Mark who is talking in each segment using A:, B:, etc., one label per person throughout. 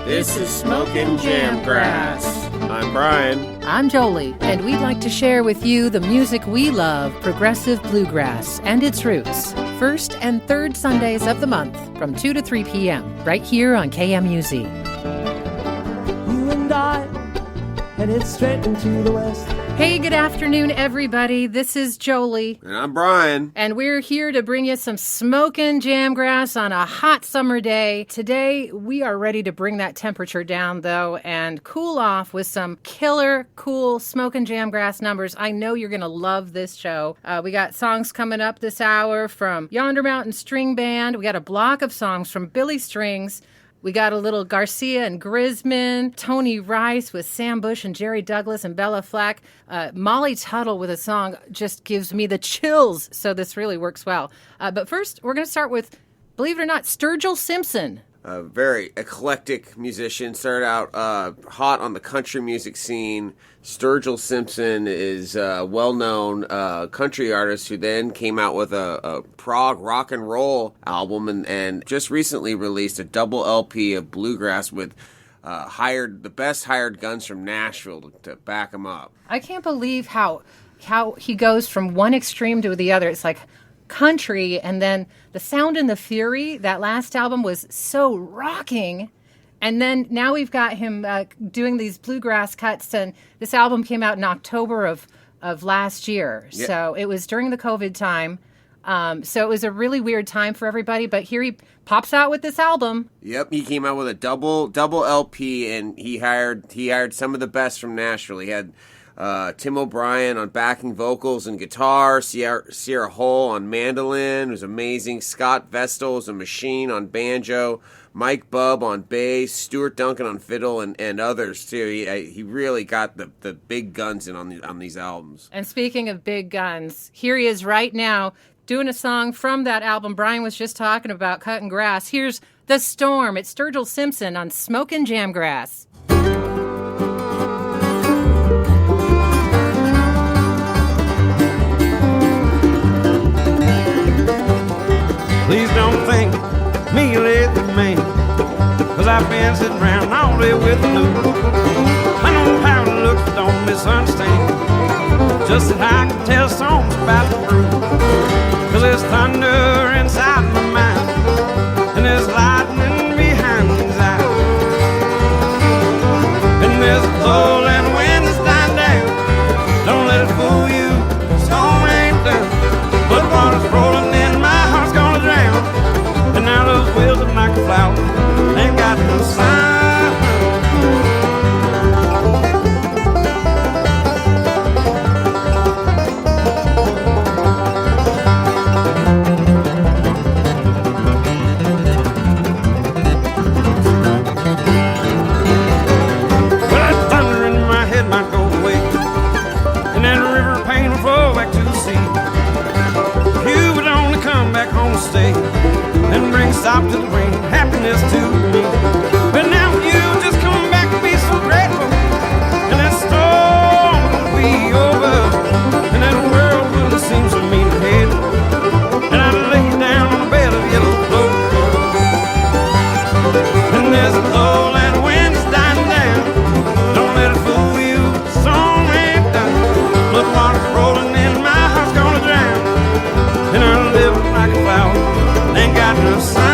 A: This is Smokin Jamgrass. I'm Brian.
B: I'm Jolie, and we'd like to share with you the music we love, progressive bluegrass, and its roots. First and third Sundays of the month from 2 to 3 p.m. right here on KMUZ.
C: You and I headed straight into the west.
B: Hey, good afternoon, everybody. This is Jolie.
A: And I'm Brian.
B: And we're here to bring you some Smokin Jamgrass on a hot summer day. Today, we are ready to bring that temperature down, though, and cool off with some killer, cool Smokin Jamgrass numbers. I know you're going to love this show. We got songs coming up this hour from Yonder Mountain String Band. We got a block of songs from Billy Strings. We got a little Garcia and Grisman, Tony Rice with Sam Bush and Jerry Douglas and Bella Flack. Molly Tuttle with a song just gives me the chills, so this really works well. But first, we're going to start with, believe it or not, Sturgill Simpson.
A: A very eclectic musician. Started out hot on the country music scene. Sturgill Simpson is a well-known country artist who then came out with a prog rock and roll album and just recently released a double LP of bluegrass with the best hired guns from Nashville to back him up.
B: I can't believe how he goes from one extreme to the other. It's like country, and then the Sound and the Fury, that last album was so rocking, and then now we've got him doing these bluegrass cuts, and this album came out in October of last year. Yep. So it was during the COVID time, so it was a really weird time for everybody, but here he pops out with this album.
A: Yep, he came out with a double LP, and he hired some of the best from Nashville. He had Tim O'Brien on backing vocals and guitar, Sierra Hull on mandolin, it was amazing, Scott Vestal was a machine on banjo, Mike Bubb on bass, Stuart Duncan on fiddle, and others too. He really got the big guns in on these albums.
B: And speaking of big guns, here he is right now doing a song from that album Brian was just talking about, Cutting Grass. Here's The Storm. It's Sturgill Simpson on Smokin Jamgrass.
D: Please don't think me lazy man, 'cause I've been sitting around all day with the news. I know how it looks, but don't misunderstand. Just that I can tell songs about the brew. 'Cause there's thunder inside my mind, and there's lightning behind these eyes. And there's a cold and wind that's dying down. Don't let it fool you, the storm ain't done. But water's rolling in, my heart's gonna drown. And now those wheels are like a flower, ain't got no sign. Well, that thunder in my head might go away, and that river pain will flow back to the sea. You would only come back home to stay and bring stop to the rain, happiness to me. But now you just come back and be so grateful, and that storm will be over, and that world will seem so mean ahead. And I'd lay you down on a bed of yellow clover, and there's a cold and wind that's dying down. Don't let it fool you, the song ain't done. Blood water's rolling in, my heart's gonna drown. And I live like a flower, ain't got no sign.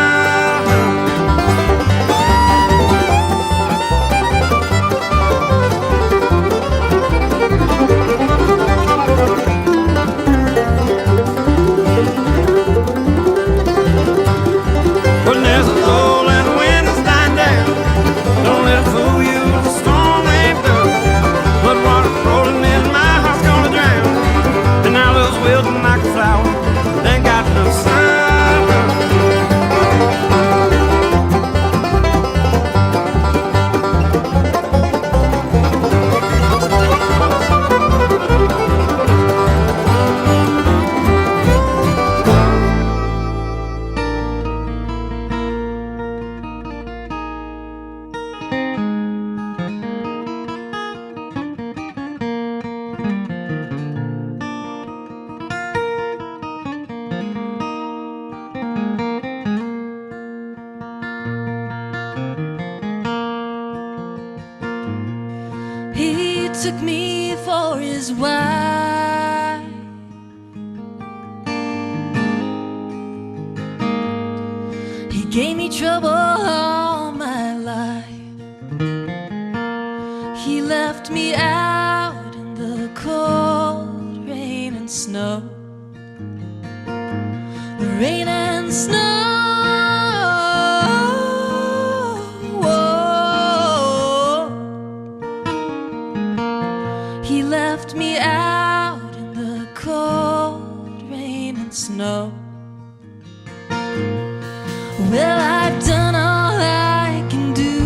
E: took me for his wife. He gave me trouble all my life. He left me out in the cold rain and snow. The rain and snow. He left me out in the cold rain and snow. Well, I've done all I can do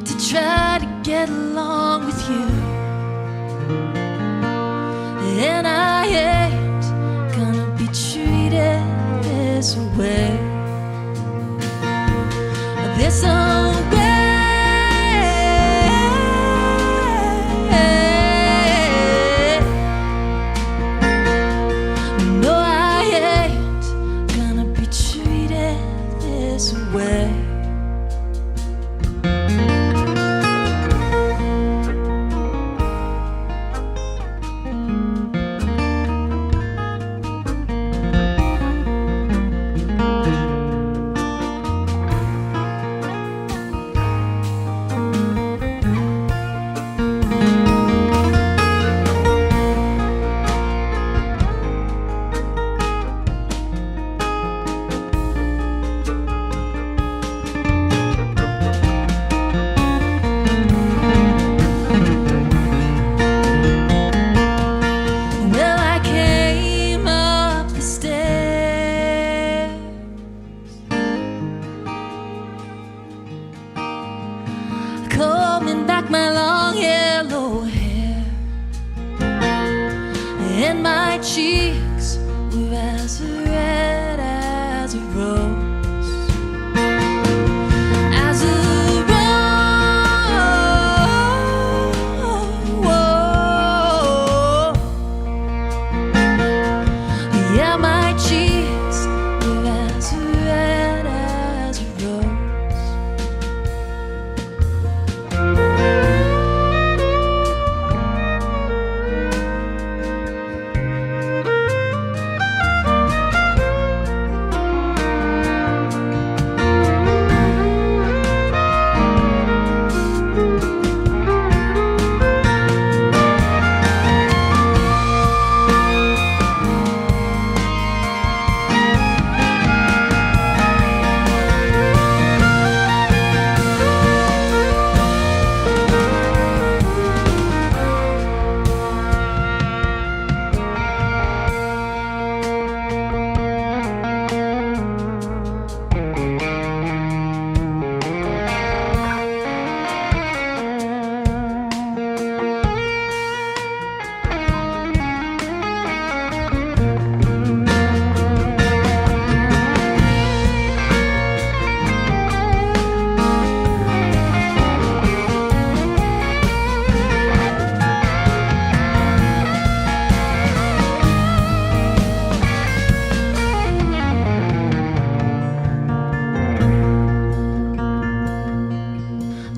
E: to try to get along with you, and I ain't gonna be treated this way. This way. No, I ain't gonna be treated this way. Combing back my long yellow hair, and my cheeks were as red as a rose, as a rose. Yeah, my cheeks were as red as a rose.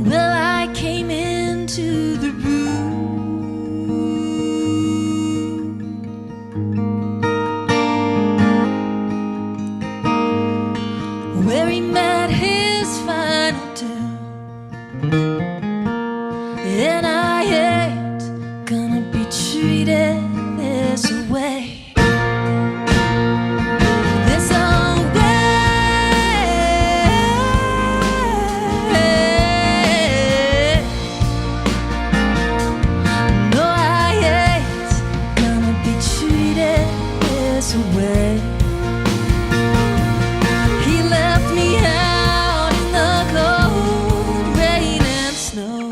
E: Well, I came into the room where he met his final doom, and I ain't gonna be treated this way. Away. He left me out in the cold rain and snow.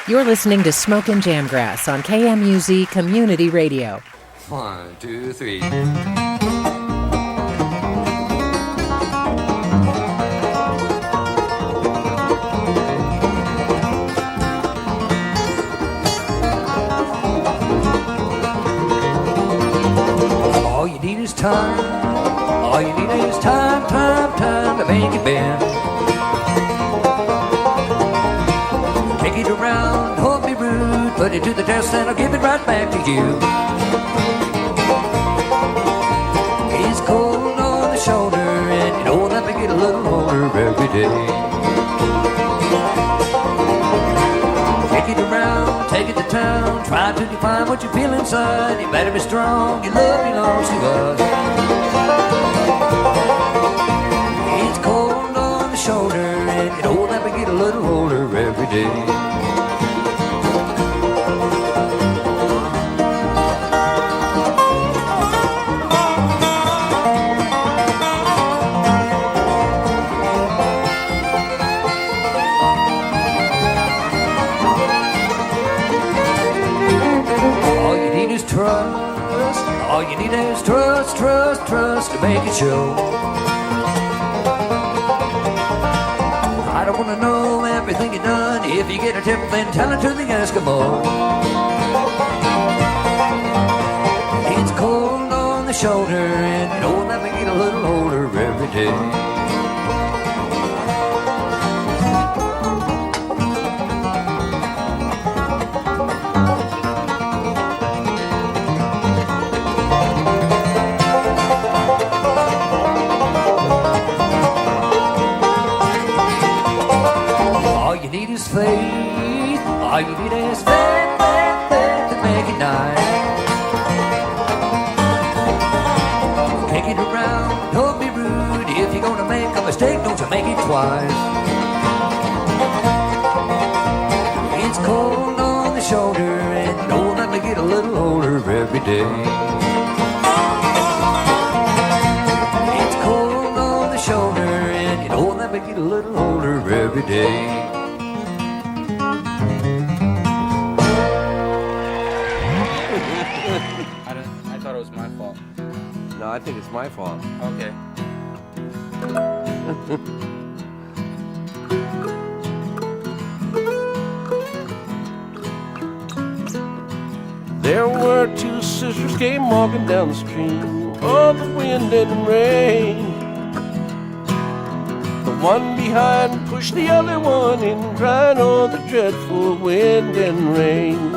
B: You're listening to Smokin Jamgrass on KMUZ Community Radio.
F: 1, 2, 3. All you need is time. All you need is time, time, time to make it bend. Take it around, hold me rude, put it to the test and I'll give it right back to you. It's cold on the shoulder and you know that we get a little older every day. Take it around, take it to town, try to define what you feel inside. You better be strong, your love belongs to us. It's cold on the shoulder and you know that we get a little older every day. Trust, all you need is trust, trust, trust to make it show. I don't want to know everything you've done. If you get a tip, then tell it to the Eskimo. It's cold on the shoulder, and you know that we get a little older every day. Faith, all you need is faith, faith, faith to make it nice. Take it around, don't be rude. If you're gonna make a mistake, don't you make it twice. It's cold on the shoulder, and you know that we get a little older every day. It's cold on the shoulder, and you know that we get a little older every day.
G: I thought it was my fault.
H: No, I think it's my fault.
G: Okay.
I: There were two sisters came walking down the stream, oh, the wind and rain. The one behind pushed the other one in, crying, oh, the dreadful wind and rain.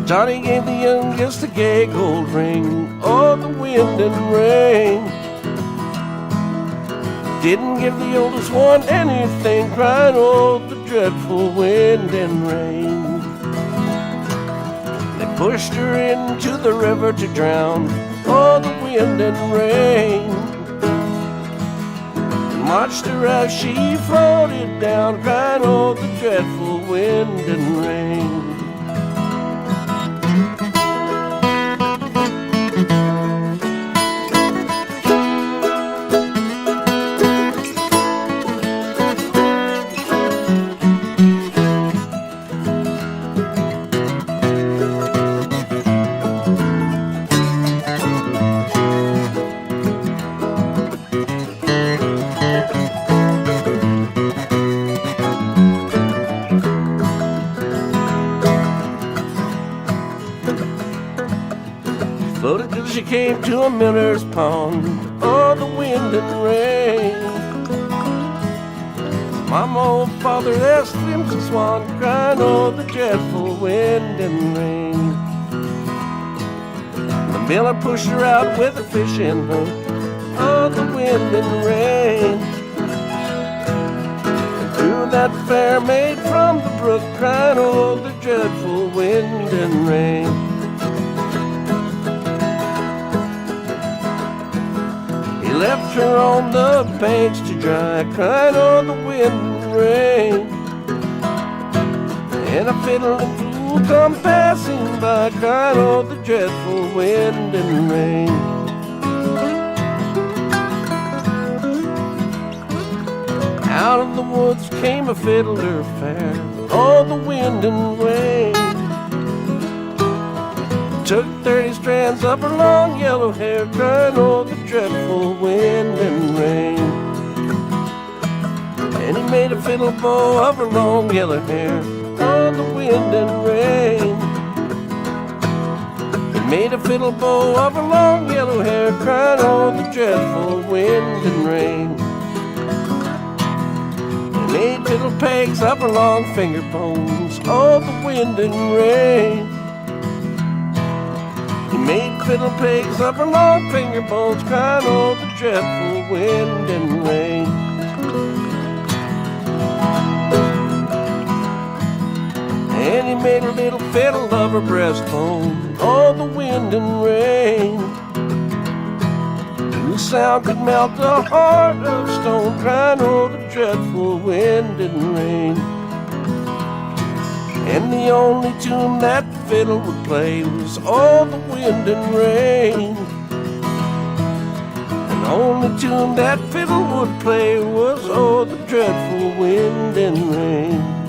I: Johnny gave the youngest a gay gold ring, oh, the wind and rain. Didn't give the oldest one anything, crying, oh, the dreadful wind and rain. They pushed her into the river to drown, oh, the wind and rain. And watched her as she floated down, crying, oh, the dreadful wind and rain. Floated till she came to a miller's pond, oh, the wind and rain. Mama, oh, father, there swims a swan, crying, oh, the dreadful wind and rain. The miller pushed her out with a fish in her, oh, the wind and rain. And through that fair maid from the brook, crying, oh, the dreadful wind and rain. Left her on the banks to dry, crying on the wind and rain. And a fiddling fool come passing by, crying on the dreadful wind and rain. Out of the woods came a fiddler fair, on the wind and rain. Took 30 strands of her long yellow hair, crying, oh, the dreadful wind and rain. And he made a fiddle bow of her long yellow hair, on the wind and rain. Made a fiddle bow of her long yellow hair, crying o'er the dreadful wind and rain. He made fiddle pegs of her long finger bones, oh, the wind and rain. He made fiddle pegs of her long finger bones, crying o'er the dreadful wind and rain. And he made a little fiddle of her breastbone, oh, the wind and rain. The sound could melt a heart of stone, crying o'er the dreadful wind and rain. And the only tune that the fiddle would play was, oh, the wind and rain. And the only tune that fiddle would play was, oh, the dreadful wind and rain.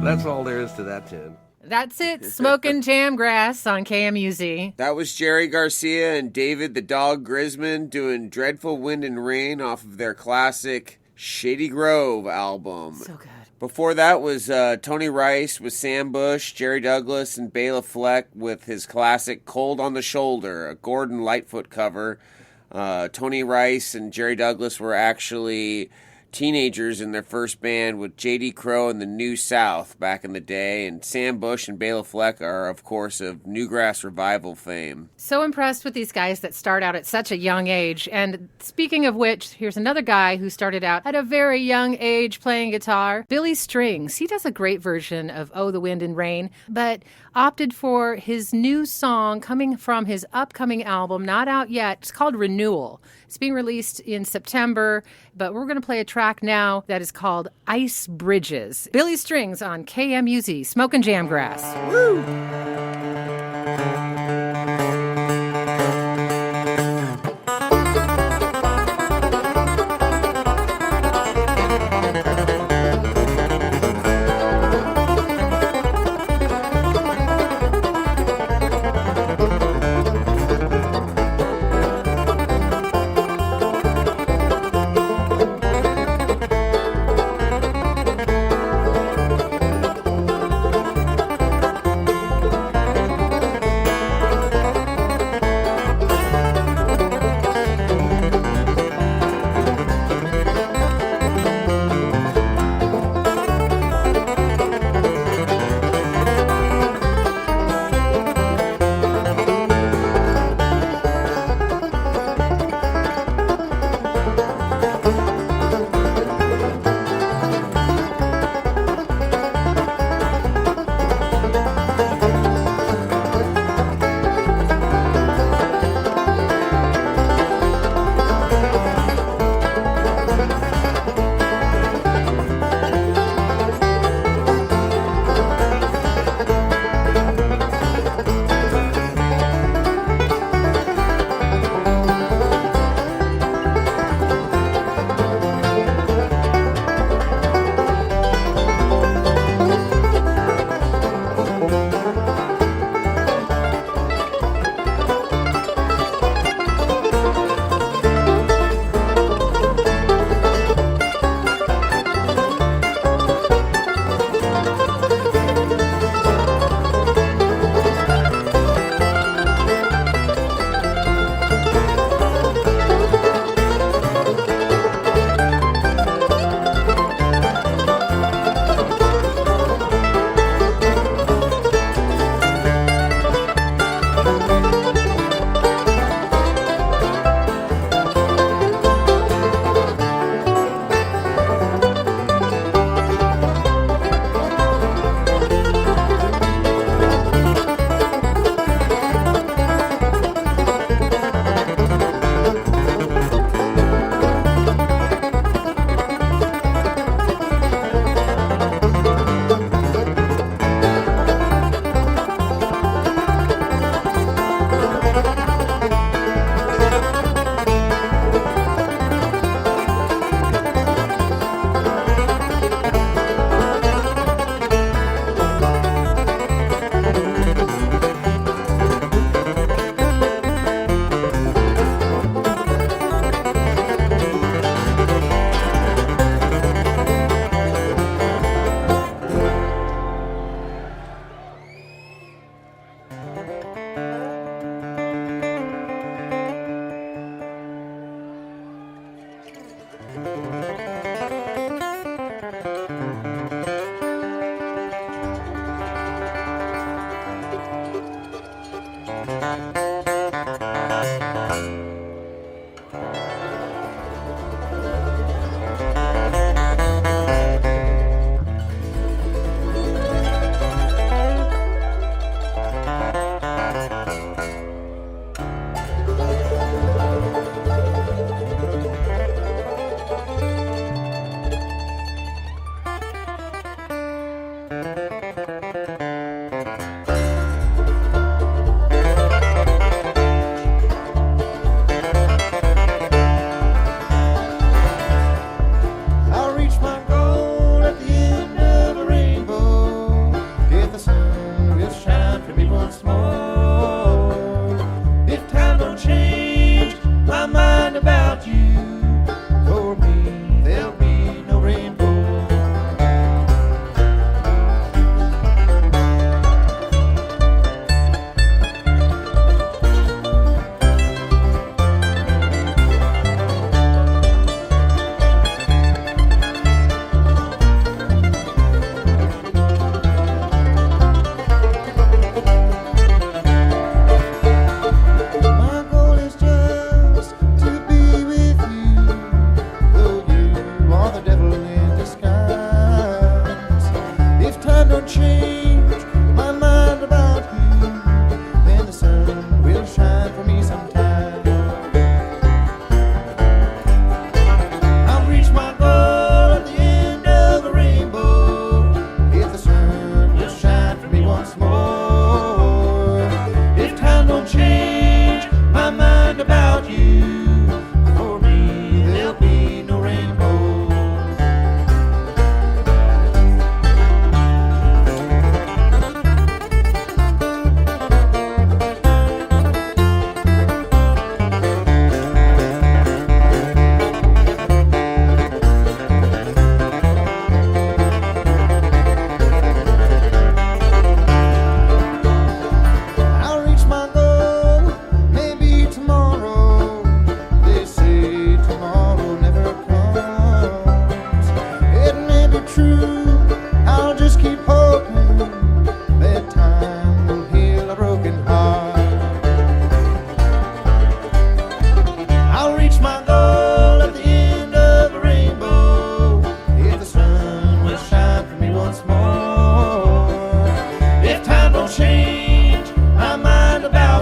I: That's all there is to that tune.
B: That's it. Smokin Jamgrass on KMUZ.
A: That was Jerry Garcia and David the Dog Grisman doing Dreadful Wind and Rain off of their classic Shady Grove album.
B: So good.
A: Before that was Tony Rice with Sam Bush, Jerry Douglas, and Bela Fleck with his classic Cold on the Shoulder, a Gordon Lightfoot cover. Tony Rice and Jerry Douglas were actually teenagers in their first band with J.D. Crowe and the New South back in the day, and Sam Bush and Bela Fleck are, of course, of Newgrass Revival fame.
B: So impressed with these guys that start out at such a young age. And speaking of which, here's another guy who started out at a very young age playing guitar, Billy Strings. He does a great version of Oh, the Wind and Rain, but opted for his new song coming from his upcoming album, not out yet. It's called Renewal. It's being released in September, but we're going to play a track now that is called Ice Bridges. Billy Strings on KMUZ, Smokin Jamgrass. Woo!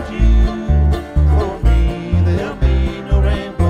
J: without you, for me there'll be no rainbow.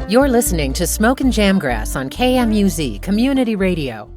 B: You're listening to Smokin Jamgrass on KMUZ Community Radio.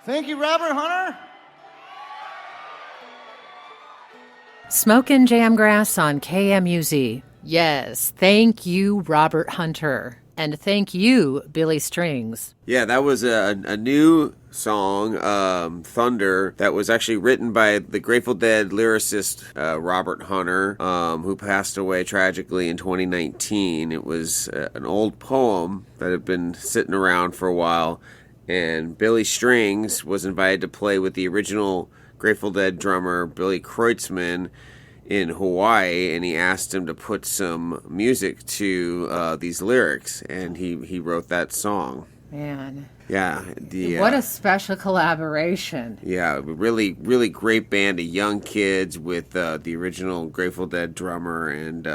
J: Thank you, Robert Hunter.
B: Smokin Jamgrass on KMUZ. Yes, thank you, Robert Hunter. And thank you, Billy Strings.
A: Yeah, that was a new song, Thunder, that was actually written by the Grateful Dead lyricist Robert Hunter, who passed away tragically in 2019. It was an old poem that had been sitting around for a while, and Billy Strings was invited to play with the original Grateful Dead drummer Billy Kreutzmann in Hawaii, and he asked him to put some music to these lyrics, and he wrote that song.
B: Man.
A: Yeah.
B: What a special collaboration.
A: Yeah, really, really great band of young kids with the original Grateful Dead drummer, and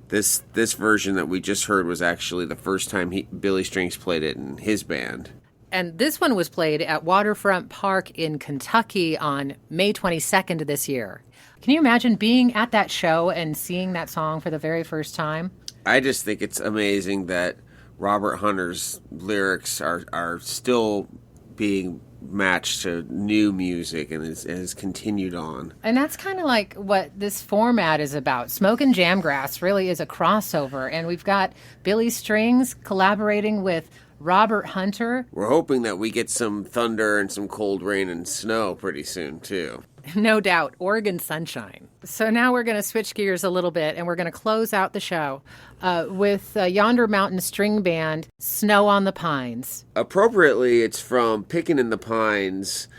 A: this version that we just heard was actually the first time Billy Strings played it in his band.
B: And this one was played at Waterfront Park in Kentucky on May 22nd of this year. Can you imagine being at that show and seeing that song for the very first time?
A: I just think it's amazing that Robert Hunter's lyrics are still being matched to new music and has continued on.
B: And that's kind of like what this format is about. Smokin Jamgrass really is a crossover, and we've got Billy Strings collaborating with Robert Hunter.
A: We're hoping that we get some thunder and some cold rain and snow pretty soon, too.
B: No doubt, Oregon sunshine. So now we're going to switch gears a little bit, and we're going to close out the show with Yonder Mountain String Band, Snow on the Pines.
A: Appropriately, it's from Pickin' in the Pines,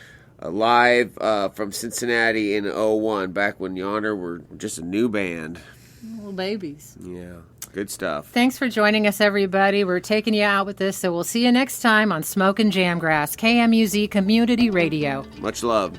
A: live from Cincinnati in 01, back when Yonder were just a new band.
B: Little babies.
A: Yeah, good stuff.
B: Thanks for joining us, everybody. We're taking you out with this, so we'll see you next time on Smokin Jamgrass, KMUZ Community Radio.
A: Much love.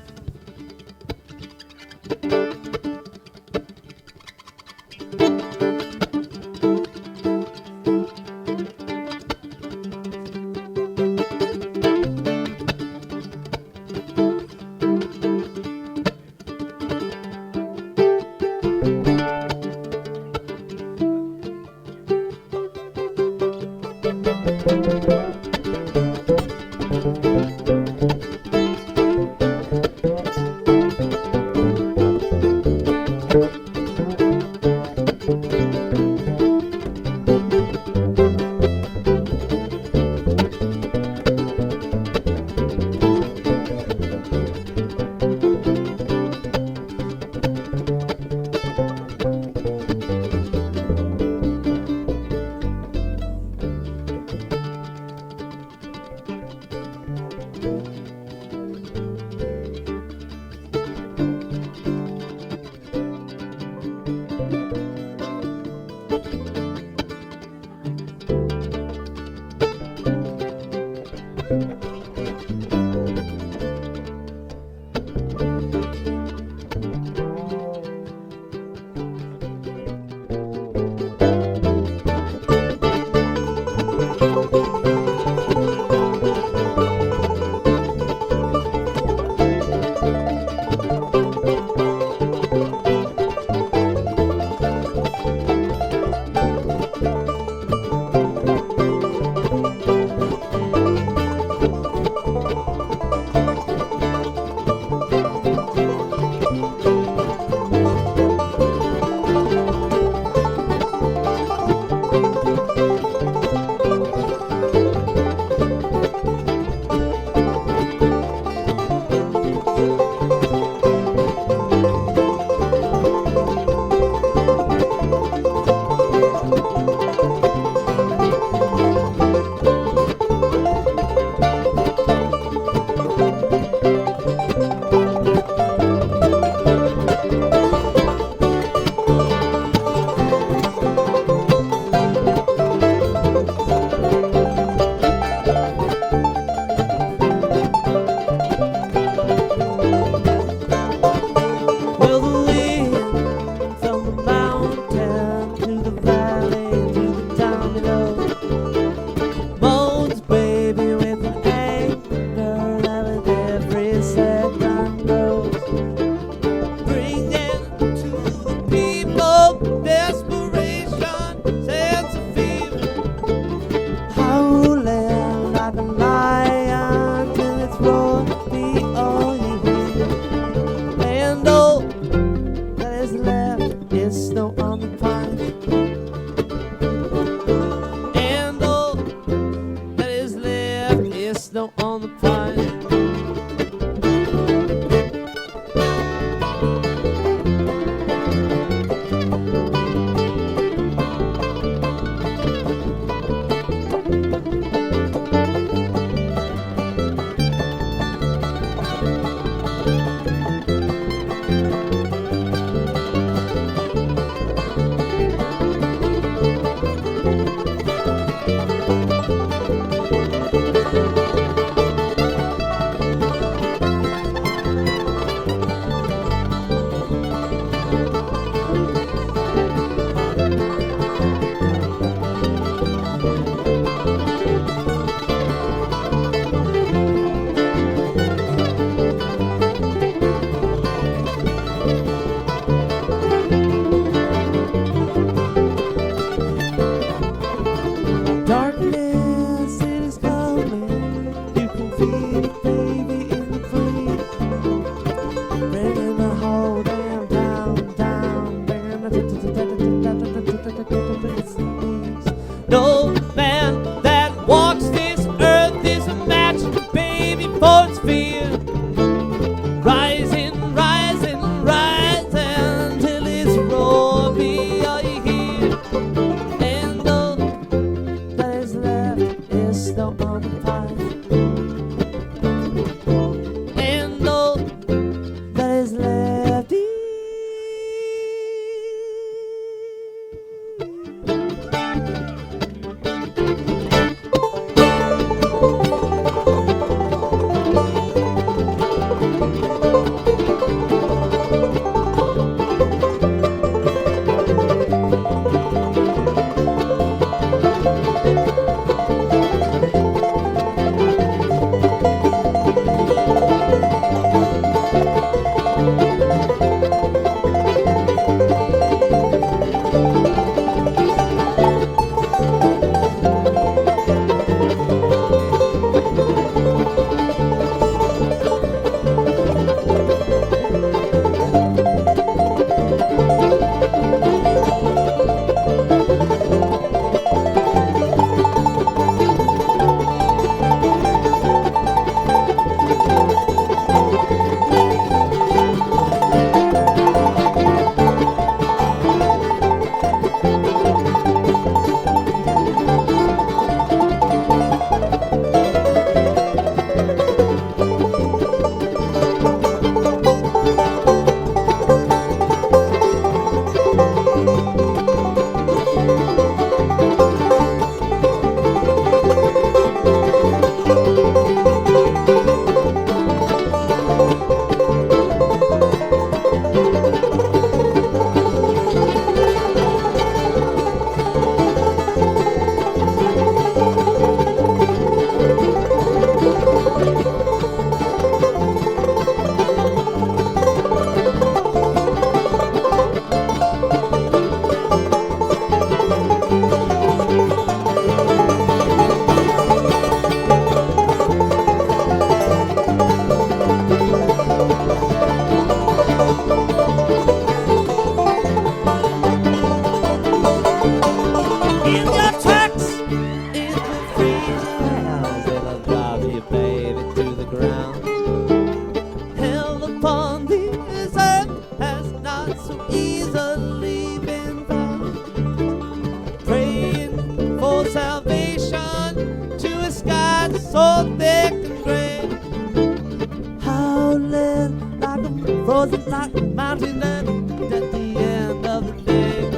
C: was it like a mountain that at the end of the day.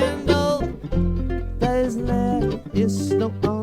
C: And oh, there's there is snow on